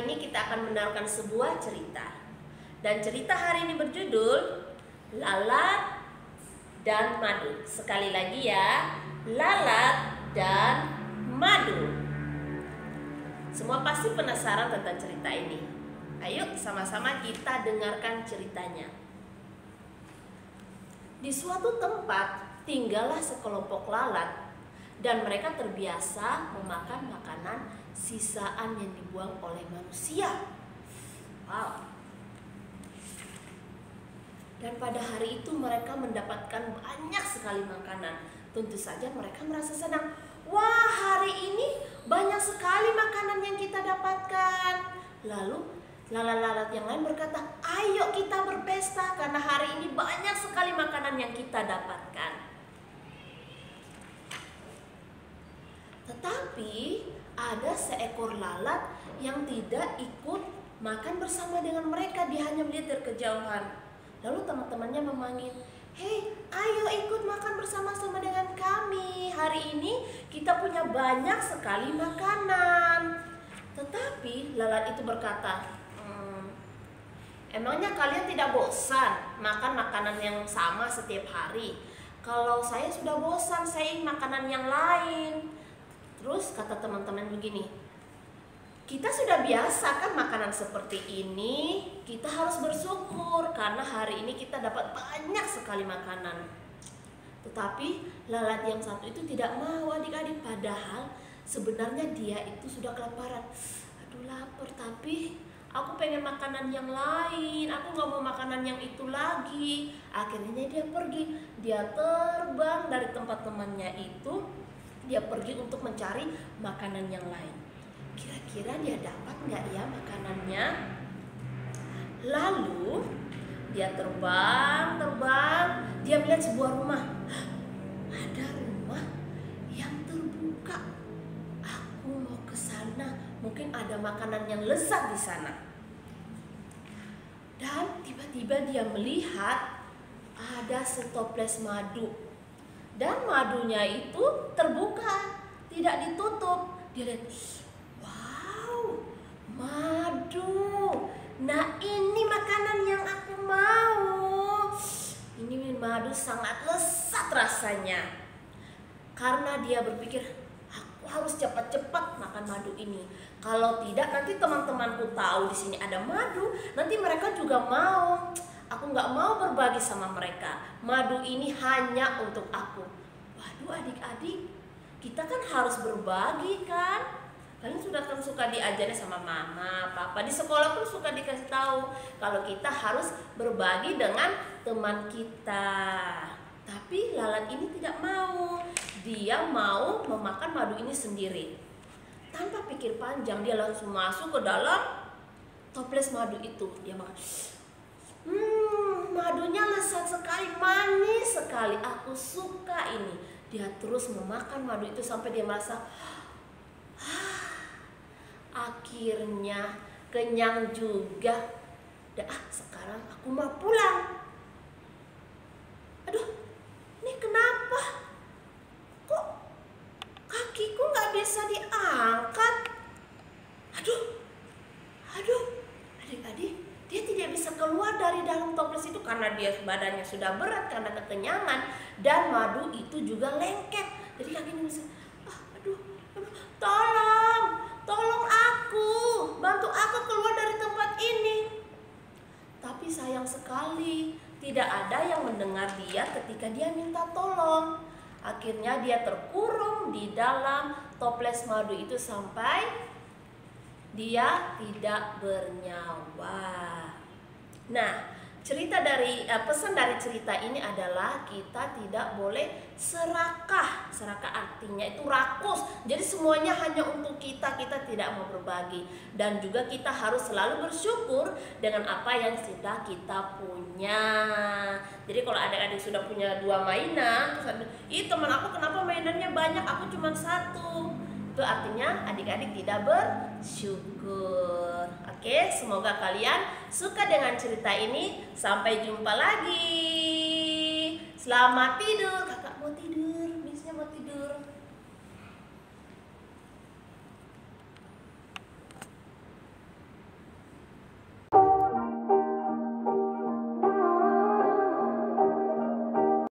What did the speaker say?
hari ini kita akan mendengarkan sebuah cerita. Dan cerita hari ini berjudul Lalat dan Madu. Sekali lagi ya, Lalat dan Madu. Semua pasti penasaran tentang cerita ini. Ayo sama-sama kita dengarkan ceritanya. Di suatu tempat tinggallah sekelompok lalat, dan mereka terbiasa memakan makanan sisaan yang dibuang oleh manusia. Wow. Dan pada hari itu mereka mendapatkan banyak sekali makanan. Tentu saja mereka merasa senang. Wah, hari ini banyak sekali makanan yang kita dapatkan. Lalu lalat-lalat yang lain berkata, ayo kita berpesta karena hari ini banyak sekali makanan yang kita dapatkan. Tetapi ada seekor lalat yang tidak ikut makan bersama dengan mereka. Dia hanya melihat dari kejauhan. Lalu teman-temannya memanggil, hei, ayo ikut makan bersama-sama dengan kami. Hari ini kita punya banyak sekali makanan. Tetapi lalat itu berkata, emangnya kalian tidak bosan makan makanan yang sama setiap hari? Kalau saya sudah bosan, saya ingin makanan yang lain. Terus kata teman-teman begini, kita sudah biasa kan makanan seperti ini, kita harus bersyukur karena hari ini kita dapat banyak sekali makanan. Tetapi lalat yang satu itu tidak mau adik-adik, padahal sebenarnya dia itu sudah kelaparan. Aduh lapar, tapi aku pengen makanan yang lain, aku gak mau makanan yang itu lagi. Akhirnya dia pergi, dia terbang dari tempat temannya itu. Dia pergi untuk mencari makanan yang lain. Kira-kira dia dapat nggak ya makanannya? Lalu dia terbang, dia melihat sebuah rumah. Ada rumah yang terbuka. Aku mau ke sana, mungkin ada makanan yang lezat di sana. Dan tiba-tiba dia melihat ada setoples madu. Dan madunya itu terbuka, tidak ditutup. Dia lihat, wow, madu. Nah, ini makanan yang aku mau. Ini madu sangat lezat rasanya. Karena dia berpikir, aku harus cepat-cepat makan madu ini. Kalau tidak, nanti teman-temanku tahu di sini ada madu, nanti mereka juga mau. Aku nggak mau berbagi sama mereka. Madu ini hanya untuk aku. Waduh adik-adik, kita kan harus berbagi kan? Kalian sudah kan suka diajarin sama mama, papa. Di sekolah pun suka dikasih tahu kalau kita harus berbagi dengan teman kita. Tapi lalat ini tidak mau. Dia mau memakan madu ini sendiri. Tanpa pikir panjang, dia langsung masuk ke dalam toples madu itu. Dia makan. Madunya lezat sekali, manis sekali. Aku suka ini. Dia terus memakan madu itu sampai dia merasa akhirnya kenyang juga. Sekarang aku mau pulang. Aduh, ini kenapa? Kok kakiku nggak bisa diangkat? Aduh, adik-adik. Dia tidak bisa keluar dari dalam toples itu karena dia badannya sudah berat karena kekenyangan, dan madu itu juga lengket. Jadi kakinya bisa, tolong aku, bantu aku keluar dari tempat ini. Tapi sayang sekali, tidak ada yang mendengar dia ketika dia minta tolong. Akhirnya dia terkurung di dalam toples madu itu sampai dia tidak bernyawa. Nah, pesan dari cerita ini adalah kita tidak boleh serakah. Serakah artinya itu rakus. Jadi semuanya hanya untuk kita tidak mau berbagi. Dan juga kita harus selalu bersyukur dengan apa yang sudah kita punya. Jadi kalau adik-adik sudah punya 2 mainan, terus teman aku kenapa mainannya banyak, aku cuma 1. Itu artinya adik-adik tidak bersyukur. Oke, semoga kalian suka dengan cerita ini. Sampai jumpa lagi. Selamat tidur. Kakak mau tidur, Missnya mau tidur.